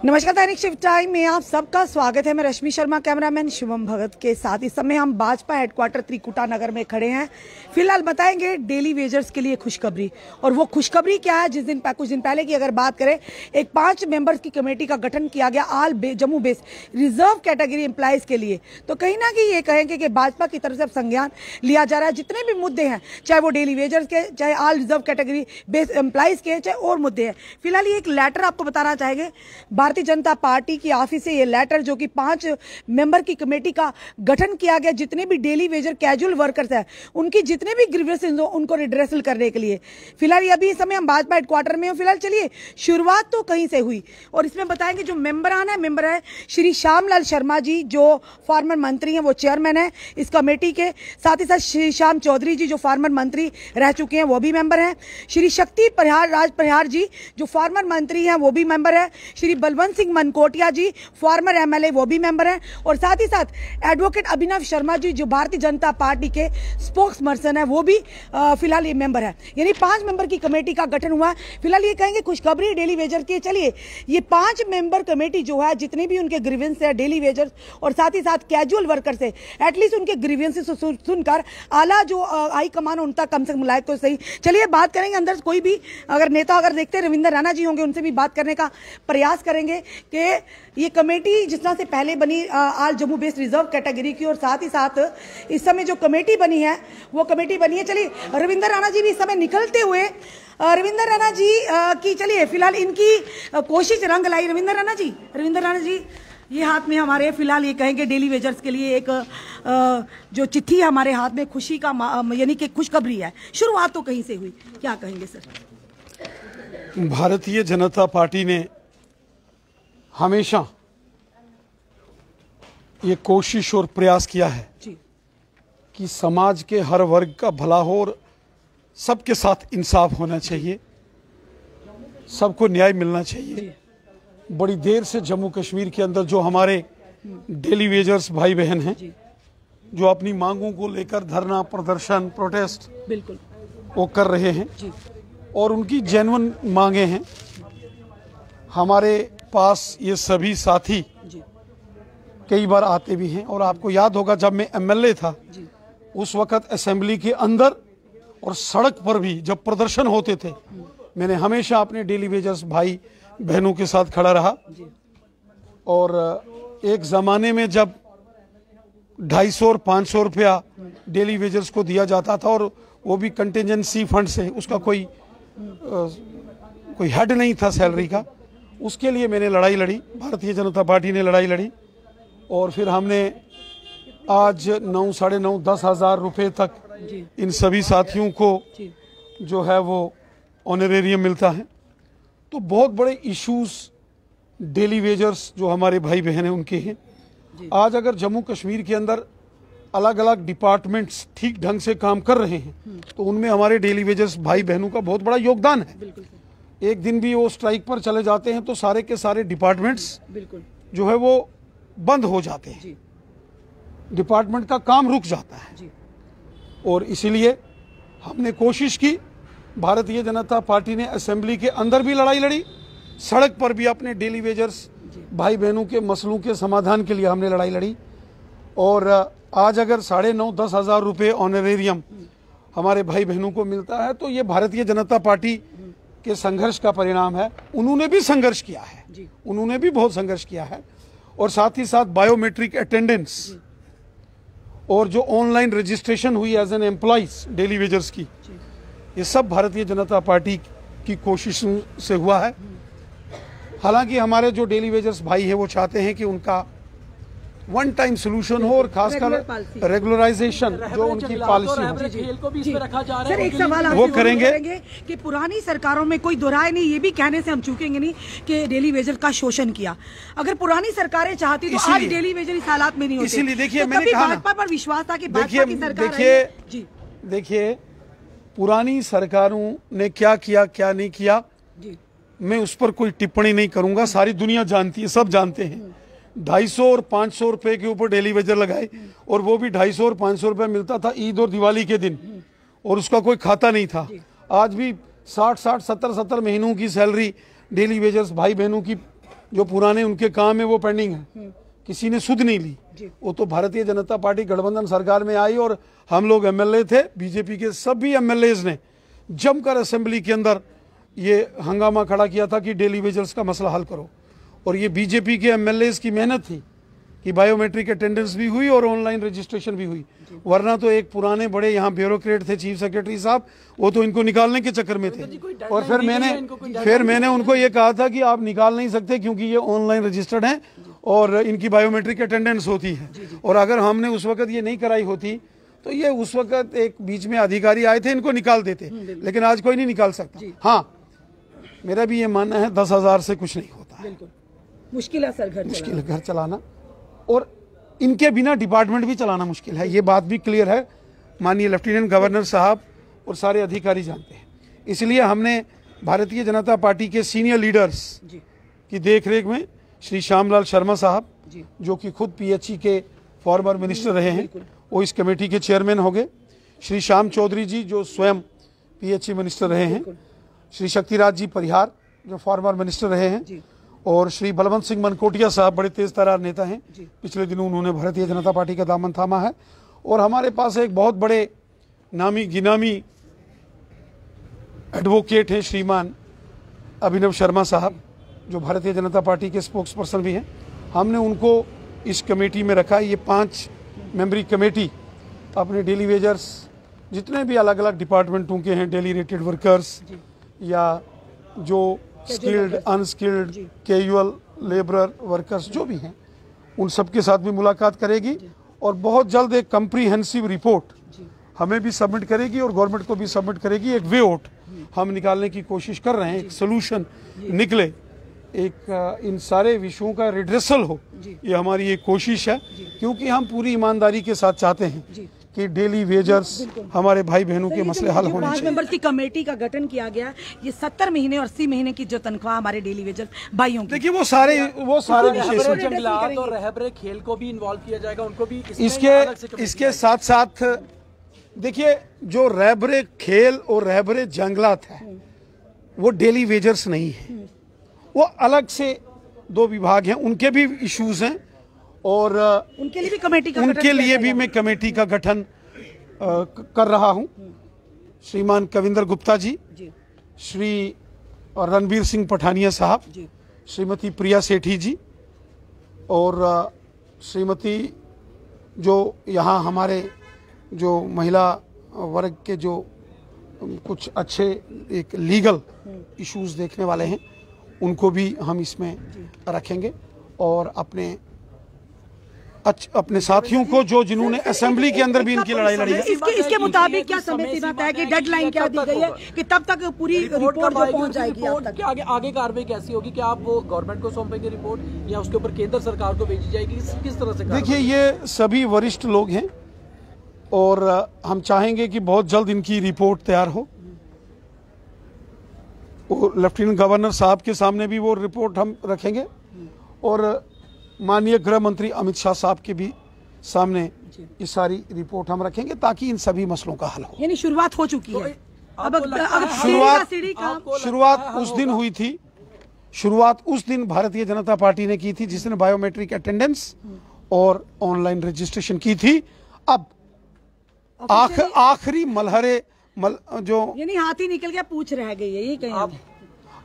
नमस्कार, दैनिक shift time में आप सबका स्वागत है। मैं रश्मि शर्मा, कैमरामैन शिवम भगत के साथ। इस समय हम भाजपा हेडक्वार्टर त्रिकुटा नगर में खड़े हैं। फिलहाल बताएंगे डेली वेजर्स के लिए खुशखबरी। और वो खुशखबरी क्या है, कुछ दिन पहले की अगर बात करें, एक 5 मेंबर्स की कमेटी का गठन किया गया all Jammu base reserve category employees के लिए। तो कहीं ना कहीं ये कहेंगे कि भाजपा की तरफ से संज्ञान लिया जा रहा है। जितने भी मुद्दे हैं, चाहे वो डेली वेजर्स के, चाहे आल रिजर्व कैटेगरी बेस एम्प्लॉइज के, चाहे और मुद्दे हैं। फिलहाल ये एक लेटर आपको बताना चाहेंगे, भारतीय जनता पार्टी की ऑफिस से ये लेटर, जो कि 5 मेंबर की कमेटी का गठन किया गया, जितने भी डेली वेजर कैजुअल वर्कर्स हैं उनकी जितने भी ग्रीवेंसेस हो उनको रिड्रेसल करने के लिए। फिलहाल अभी इस समय हम भाजपा हेडक्वार्टर में हो। फिलहाल चलिए शुरुआत तो कहीं से हुई और इसमें बताएंगे जो मेंबर है श्री श्यामलाल शर्मा जी, जो फॉर्मर मंत्री हैं, वो चेयरमैन है इस कमेटी के। साथ ही साथ श्री श्याम चौधरी जी, जो फॉर्मर मंत्री रह चुके हैं, वो भी मेंबर हैं। श्री शक्ति राज प्रहार जी, जो फॉर्मर मंत्री हैं, वो भी मेंबर है। श्री बलवंत सिंह मनकोटिया जी, फॉर्मर एमएलए, वो भी मेंबर हैं। और साथ ही साथ एडवोकेट अभिनव शर्मा जी, जो भारतीय जनता पार्टी के स्पोक्स पर्सन है, वो भी फिलहाल ये मेंबर है। यानी 5 मेंबर की कमेटी का गठन हुआ। फिलहाल ये कहेंगे खुशखबरी डेली वेजर की। चलिए, ये 5 मेंबर कमेटी जो है, जितने भी उनके ग्रीवेंस है डेली वेजर्स और साथ ही साथ कैजुअल वर्कर से, एटलीस्ट उनके ग्रीवेंसेस सुनकर आला जो हाई कमान उन तक कम से कम लायक तो सही। चलिए बात करेंगे, अंदर कोई भी अगर नेता अगर देखते हैं, रविंदर राणा जी होंगे, उनसे भी बात करने का प्रयास करेंगे कि ये कमेटी जिस तरह से पहले बनी आल जम्मू बेस्ड रिजर्व कैटेगरी की, और साथ ही साथ इस समय जो कमेटी बनी है वो कमेटी बनी है। चलिए रविंदर राणा जी भी इस समय निकलते हुए, रविंदर राणा जी की चलिए फिलहाल इनकी कोशिश रंग लाई। रविंदर राणा जी ये हाथ में हमारे फिलहाल ये कहेंगे डेली वेजर्स के लिए एक जो चिट्ठी है हमारे हाथ में, खुशी का यानी कि खुशखबरी है। शुरुआत तो कहीं से हुई, क्या कहेंगे सर? भारतीय जनता पार्टी ने हमेशा ये कोशिश और प्रयास किया है कि समाज के हर वर्ग का भला हो और सबके साथ इंसाफ होना चाहिए, सबको न्याय मिलना चाहिए। बड़ी देर से जम्मू कश्मीर के अंदर जो हमारे डेली वेजर्स भाई बहन हैं, जो अपनी मांगों को लेकर धरना, प्रदर्शन, प्रोटेस्ट बिल्कुल वो कर रहे हैं और उनकी जेन्युइन मांगे हैं। हमारे पास ये सभी साथी कई बार आते भी हैं और आपको याद होगा जब मैं एमएलए था, उस वक्त असेंबली के अंदर और सड़क पर भी जब प्रदर्शन होते थे, मैंने हमेशा अपने डेली वेजर्स भाई बहनों के साथ खड़ा रहा। और एक ज़माने में जब 250 और 500 रुपया डेली वेजर्स को दिया जाता था और वो भी कंटिजेंसी फंड से, उसका कोई हेड नहीं था सैलरी का, उसके लिए मैंने लड़ाई लड़ी, भारतीय जनता पार्टी ने लड़ाई लड़ी। और फिर हमने आज 9, साढ़े 9, 10 हज़ार रुपये तक इन सभी साथियों को जो है वो ऑनरेरियम मिलता है। तो बहुत इशूज इश्यूज डेली वेजर्स जो हमारे भाई बहन हैं उनके हैं। आज अगर जम्मू कश्मीर के अंदर अलग अलग डिपार्टमेंट्स ठीक ढंग से काम कर रहे हैं तो उनमें हमारे डेली वेजर्स भाई बहनों का बहुत बड़ा योगदान है। एक दिन भी वो स्ट्राइक पर चले जाते हैं तो सारे के सारे डिपार्टमेंट्स जो है वो बंद हो जाते हैं, डिपार्टमेंट का काम रुक जाता है। और इसीलिए हमने कोशिश की, भारतीय जनता पार्टी ने असेंबली के अंदर भी लड़ाई लड़ी, सड़क पर भी अपने डेली वेजर्स भाई बहनों के मसलों के समाधान के लिए हमने लड़ाई लड़ी। और आज अगर 9.5, 10 हज़ार रुपये ऑनरेरियम हमारे भाई बहनों को मिलता है तो ये भारतीय जनता पार्टी के संघर्ष का परिणाम है। उन्होंने भी संघर्ष किया है, उन्होंने भी बहुत संघर्ष किया है। और साथ ही साथ बायोमेट्रिक अटेंडेंस और जो ऑनलाइन रजिस्ट्रेशन हुई as an employees daily wagers की, ये सब भारतीय जनता पार्टी की कोशिशों से हुआ है। हालांकि हमारे जो डेली वेजर्स भाई हैं वो चाहते हैं कि उनका वन टाइम सोल्यूशन हो और खासकर रेगुलराइजेशन जो उनकी पॉलिसी हो, सर एक सवाल वो करेंगे कि पुरानी सरकारों में कोई दोहराए नहीं, ये भी कहने से हम चूकेंगे नहीं कि डेली वेजर का शोषण किया। अगर पुरानी सरकारें चाहती तो आज डेली वेजर इस हालात में नहीं होते। इसीलिए देखिए, मैंने कहा भाजपा पर विश्वास था कि भाजपा की सरकार। देखिए पुरानी सरकारों ने क्या किया क्या नहीं किया, मैं उस पर कोई टिप्पणी नहीं करूंगा, सारी दुनिया जानती है, सब जानते हैं। 250 और 500 रुपए के ऊपर डेली वेजर लगाए और वो भी 250 और 500 रुपये मिलता था ईद और दिवाली के दिन, और उसका कोई खाता नहीं था। आज भी 60, 70 महीनों की सैलरी डेली वेजर्स भाई बहनों की जो पुराने उनके काम है वो पेंडिंग है, किसी ने सुध नहीं ली। वो तो भारतीय जनता पार्टी गठबंधन सरकार में आई और हम लोग एमएलए थे, बीजेपी के सभी एमएलएज ने जमकर असेंबली के अंदर ये हंगामा खड़ा किया था कि डेली वेजर्स का मसला हल करो। और ये बीजेपी के एमएलएज की मेहनत थी कि बायोमेट्रिक अटेंडेंस भी हुई और ऑनलाइन रजिस्ट्रेशन भी हुई, वरना तो एक पुराने बड़े यहाँ ब्यूरोक्रेट थे चीफ सेक्रेटरी साहब, वो तो इनको निकालने के चक्कर में थे। और फिर मैंने उनको ये कहा था कि आप निकाल नहीं सकते क्योंकि ये ऑनलाइन रजिस्टर्ड हैं और इनकी बायोमेट्रिक अटेंडेंस होती है, और अगर हमने उस वक्त ये नहीं कराई होती तो ये उस वक्त एक बीच में अधिकारी आए थे, इनको निकाल देते, लेकिन आज कोई नहीं निकाल सकता। हाँ, मेरा भी ये मानना है 10,000 से कुछ नहीं होता है, मुश्किल है सर, मुश्किल घर चलाना, और इनके बिना डिपार्टमेंट भी चलाना मुश्किल है, ये बात भी क्लियर है, माननीय लेफ्टिनेंट गवर्नर साहब और सारे अधिकारी जानते हैं। इसलिए हमने भारतीय जनता पार्टी के सीनियर लीडर्स की देखरेख में श्री श्यामलाल शर्मा साहब, जो कि खुद पीएचई के फॉर्मर मिनिस्टर रहे हैं, वो इस कमेटी के चेयरमैन हो गए। श्री श्याम चौधरी जी जो स्वयं पीएचई मिनिस्टर रहे हैं, श्री शक्तिराज जी परिहार जो फॉर्मर मिनिस्टर रहे हैं, और श्री बलवंत सिंह मनकोटिया साहब बड़े तेज तर्रार नेता हैं, पिछले दिनों उन्होंने भारतीय जनता पार्टी का दामन थामा है। और हमारे पास एक बहुत बड़े नामी गिनामी एडवोकेट हैं श्रीमान अभिनव शर्मा साहब, जो भारतीय जनता पार्टी के स्पोक्स पर्सन भी हैं। हमने उनको इस कमेटी में रखा। ये 5 मेंबरी कमेटी अपने डेली वेजर्स जितने भी अलग अलग डिपार्टमेंटों के हैं, डेली रेटेड वर्कर्स या जो skilled unskilled casual labourer workers जो भी हैं, उन सब के साथ भी मुलाकात करेगी और बहुत जल्द एक कम्प्रीहेंसिव रिपोर्ट हमें भी सबमिट करेगी और गवर्नमेंट को भी सबमिट करेगी। एक वे आउट हम निकालने की कोशिश कर रहे हैं, एक सोल्यूशन निकले, एक इन सारे विषयों का रिड्रेसल हो, ये हमारी एक कोशिश है, क्योंकि हम पूरी ईमानदारी के साथ चाहते हैं कि डेली वेजर्स हमारे भाई बहनों के मसले हल होने चाहिए। 5 मेंबर्स की कमेटी का गठन किया गया, ये 70 महीने और 80 महीने की जो तनख्वाह हमारे डेली वेजर्स भाइयों की, देखिए वो सारे विषय जंगलात और रहबरे खेल को भी इन्वॉल्व किया जाएगा, उनको भी इसके साथ साथ देखिए जो रहबरे खेल और रहबरे जंगलात है वो डेली वेजर्स नहीं है, वो अलग से 2 विभाग हैं, उनके भी इश्यूज हैं और उनके लिए भी कमेटी का उनके लिए भी मैं कमेटी का गठन कर रहा हूं। श्रीमान कविंदर गुप्ता जी, श्री रणबीर सिंह पठानिया साहब, श्रीमती प्रिया सेठी जी और श्रीमती जो यहाँ हमारे जो महिला वर्ग के जो कुछ अच्छे एक लीगल इश्यूज देखने वाले हैं, उनको भी हम इसमें रखेंगे और अपने साथियों को जो जिन्होंने असेंबली के अंदर भी इनकी लड़ाई लड़ी है। इसके मुताबिक क्या समय सीमा तय कि डेडलाइन क्या दी गई है कि तब तक पूरी रिपोर्ट जो पहुंच जाएगी? रिपोर्ट के आगे कार्रवाई कैसी होगी? क्या आप वो गवर्नमेंट को सौंपेंगे रिपोर्ट या उसके ऊपर केंद्र सरकार को भेजी जाएगी? किस तरह से? देखिए ये सभी वरिष्ठ लोग हैं और हम चाहेंगे कि बहुत जल्द इनकी रिपोर्ट तैयार हो। लेफ्टिनेंट गवर्नर साहब के सामने भी वो रिपोर्ट हम रखेंगे और माननीय गृह मंत्री अमित शाह साहब के भी सामने ये सारी रिपोर्ट हम रखेंगे ताकि इन सभी मसलों का हल हो। यानी शुरुआत हो चुकी है। अब शुरुआत उस दिन हुई थी, शुरुआत उस दिन भारतीय जनता पार्टी ने की थी जिसने बायोमेट्रिक अटेंडेंस और ऑनलाइन रजिस्ट्रेशन की थी। अब आखिरी मलहरे जो यानी हाथी निकल गया पूछ रह गई है, यही कहें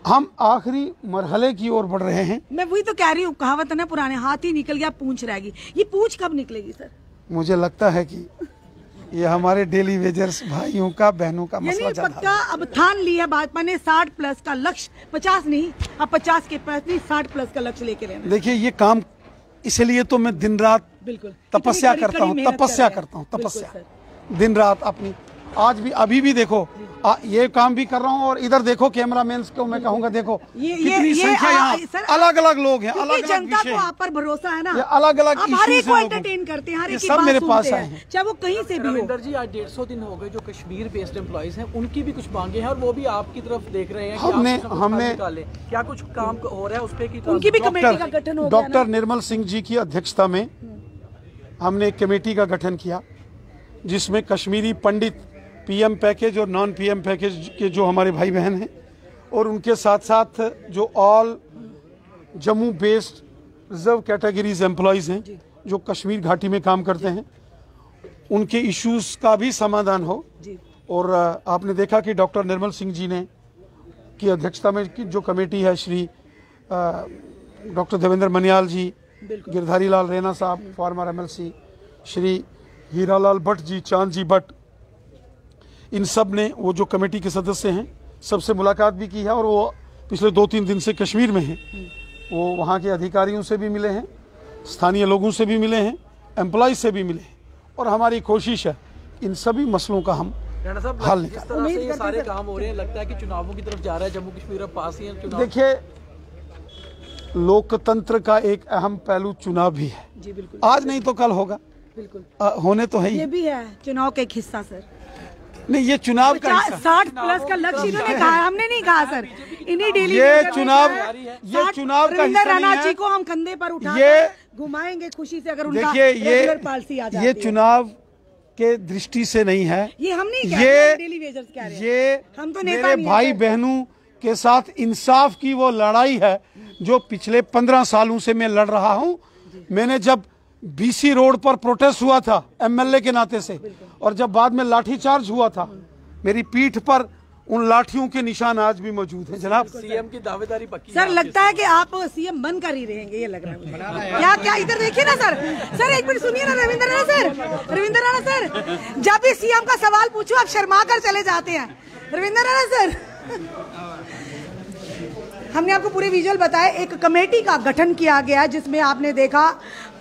हम आखिरी मरहले की ओर बढ़ रहे हैं। मैं वही तो कह रही हूँ, कहावत है ना पुराने, हाथी निकल गया पूंछ रहेगी। ये पूंछ कब निकलेगी सर? मुझे लगता है कि ये हमारे डेली वेजर्स भाइयों का बहनों का मसला ज्यादा पक्का अब ठान लिया भाजपा ने 60+ का लक्ष्य, 50 नहीं, अब 50 के पास नहीं 60+ का लक्ष्य लेके रहना। देखिए ये काम, इसलिए तो मैं दिन रात बिल्कुल तपस्या करता हूँ, तपस्या दिन रात अपनी। आज भी अभी भी देखो ये काम भी कर रहा हूँ और इधर देखो कैमरामैन को मैं कहूंगा देखो कितनी संख्या यहाँ, अलग अलग लोग हैं, अलग अलग जनता को आप पर भरोसा है ना, अलग अलग हर एक को एंटरटेन करते हैं, हर एक की सब मेरे बात पास सुनते आए हैं, हैं। चाहे वो कहीं से भी हो। रविंदर जी आज 150 दिन हो गए जो कश्मीर बेस्ड एम्प्लॉइज हैं, उनकी भी कुछ मांगे हैं और वो भी आपकी तरफ देख रहे हैं कि हमने क्या कुछ काम हो रहा है उस पे? उनकी भी कमेटी का गठन हो गया। डॉक्टर निर्मल सिंह जी की अध्यक्षता में हमने एक कमेटी का गठन किया जिसमें कश्मीरी पंडित पीएम पैकेज और नॉन पीएम पैकेज के जो हमारे भाई बहन हैं और उनके साथ साथ जो all Jammu based reserve categories employees हैं जो कश्मीर घाटी में काम करते हैं, उनके इश्यूज का भी समाधान हो। और आपने देखा कि डॉक्टर निर्मल सिंह जी ने की अध्यक्षता में की जो कमेटी है, श्री डॉक्टर देवेंद्र मनियाल जी, गिरधारी लाल रैना साहब फॉर्मर एमएलसी, श्री हीरालाल भट्ट जी, चांद जी भट्ट, इन सब ने, वो जो कमेटी के सदस्य हैं, सबसे मुलाकात भी की है। और वो पिछले 2-3 दिन से कश्मीर में हैं। वो वहाँ के अधिकारियों से भी मिले हैं, स्थानीय लोगों से भी मिले हैं, एम्प्लॉय से भी मिले हैं। और हमारी कोशिश है इन सभी मसलों का हम हल निकालें। जिस तरह से ये सारे काम हो रहे हैं, लगता है कि चुनावों की तरफ जा रहा है जम्मू कश्मीर, अब पास ही है चुनाव। देखिए, लोकतंत्र का एक अहम पहलू चुनाव भी है। जी बिल्कुल, आज नहीं तो कल होगा, बिल्कुल होने तो है ही। ये भी है चुनाव का एक हिस्सा सर। नहीं, ये चुनाव का हिस्सा। 60+ का लक्ष्य इन्होंने कहा, हमने नहीं कहा सर। इन्हीं डेली ये चुनाव का रविंद्र हिस्सा राणा नहीं जी है। को हम कंधे पर उठा ये घुमाएंगे खुशी से अगर उनका देखिए, रेगुलर पॉलिसी आ जाती ये है। चुनाव के दृष्टि से नहीं है, ये हम नहीं कह ये रहे, डेली वेजर्स कह रहे हैं। ये हम तो नेता मेरे नहीं भाई हैं। बहनों के साथ इंसाफ की वो लड़ाई है जो पिछले 15 सालों से मैं लड़ रहा हूं। मैंने जब बीसी रोड पर प्रोटेस्ट हुआ था एमएलए के नाते से, और जब बाद में लाठीचार्ज हुआ था, मेरी पीठ पर उन लाठियों के निशान आज भी मौजूद हैं। जनाब, सीएम की दावेदारी पक्की सर लगता है कि आप सीएम बनकर ही रहेंगे, ये लग रहा है। क्या क्या इधर देखिए ना सर। सर एक मिनट सुनिए ना रविंद्र राणा सर, रविंद्र राणा सर, जब भी सीएम का सवाल पूछो आप शर्मा कर चले जाते हैं। रविंद्र राणा सर, हमने आपको पूरे विजुअल बताए। एक कमेटी का गठन किया गया जिसमें आपने देखा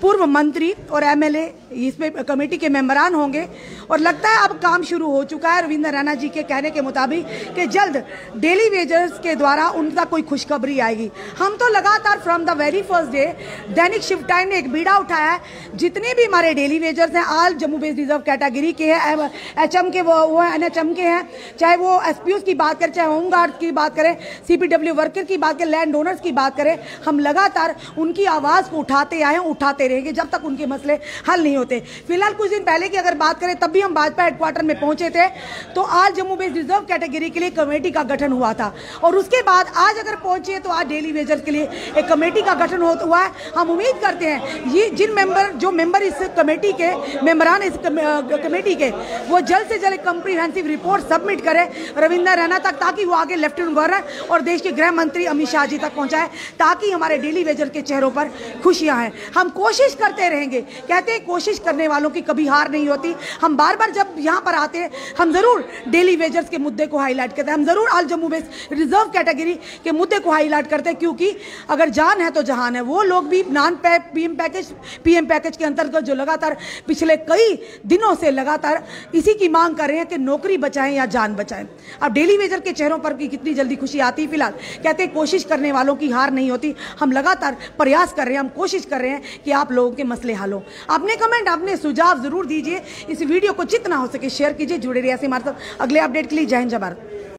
पूर्व मंत्री और एमएलए इसमें कमेटी के मेंबरान होंगे, और लगता है अब काम शुरू हो चुका है रविंद्र राणा जी के कहने के मुताबिक कि जल्द डेली वेजर्स के द्वारा उनका कोई खुशखबरी आएगी। हम तो लगातार from the very first day Dainik shift time ने एक बीड़ा उठाया है, जितने भी हमारे डेली वेजर्स हैं, आल जम्मू बेस्ड रिजर्व कैटेगरी के हैं, एचएम के वो एनएचएम के हैं, चाहे वो एसपीओ की बात करें, चाहे होमगार्ड की बात करें, सीपीडब्ल्यू वर्कर की बात करें, लैंड ओनर्स की बात करें, हम लगातार उनकी आवाज को उठाते आए, उठाते रहेंगे जब तक उनके मसले हल नहीं होते। फिलहाल कुछ दिन पहले की अगर बात करें, तब भी हम भाजपा हेडक्वार्टर में पहुंचे थे, तो आज जम्मू बेस्ड रिजर्व कैटेगरी के लिए कमेटी का गठन हुआ था, और उसके बाद आज अगर पहुंचे तो आज डेली वेजर्स के लिए एक कमेटी का गठन हुआ है। हम उम्मीद करते हैं ये जो मेंबर इस कमेटी के मेंबरान इस कमेटी के, वो जल्द से जल्द कॉम्प्रिहेंसिव रिपोर्ट सबमिट करें रविंद्र राणा तक, ताकि वो आगे लेफ्टिनेंट गवर्नर और देश के गृह मंत्री अमित शाह जी तक पहुंचाए, ताकि हमारे डेली वेजर के चेहरों पर खुशियां हैं। हम कोशिश करते रहेंगे, कहते हैं कोशिश करने वालों की कभी हार नहीं होती। हम बार बार जब यहाँ पर आते हैं, हम जरूर डेली वेजर्स के मुद्दे को हाईलाइट करते हैं, हम जरूर all Jammu based reserve category के मुद्दे को हाईलाइट करते हैं, क्योंकि अगर जान है तो जहान है। वो लोग भी पीएम पैकेज के अंतर्गत जो लगातार पिछले कई दिनों से लगातार इसी की मांग कर रहे हैं कि नौकरी बचाएं या जान बचाएं। अब डेली वेजर के चेहरों पर भी कितनी जल्दी खुशी आती है। फिलहाल कहते हैं कोशिश करने वालों की हार नहीं होती। हम लगातार प्रयास कर रहे हैं, हम कोशिश कर रहे हैं कि आप लोगों के मसले हल हो। अपने कमेंट, अपने सुझाव जरूर दीजिए। इस वीडियो को जितना हो सके शेयर कीजिए। जुड़े रहिए हमारे साथ अगले अपडेट के लिए। जय हिंद, जय भारत।